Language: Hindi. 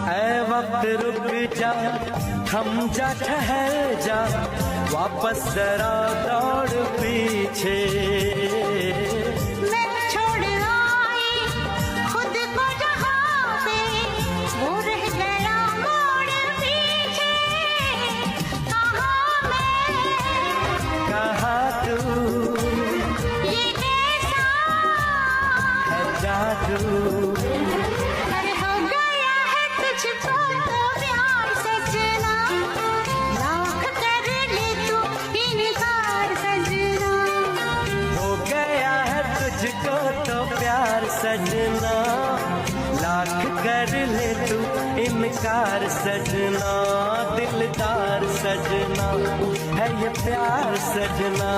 ऐ वक्त रुक जा, थम जा, ठहर जा, वापस जरा दौड़ पीछे। मैं छोड़ आई खुद को जहाँ पे, वो रह गया मोड़ पीछे। कहाँ मैं, कहाँ तू, ये कैसा है जादू। अरे हो गया है तुझको तो प्यार सजना, लाख कर ले तू इनकार सजना। हो गया है तुझको तो प्यार सजना, लाख कर ले तू इनकार सजना। दिलदार सजना है ये प्यार सजना।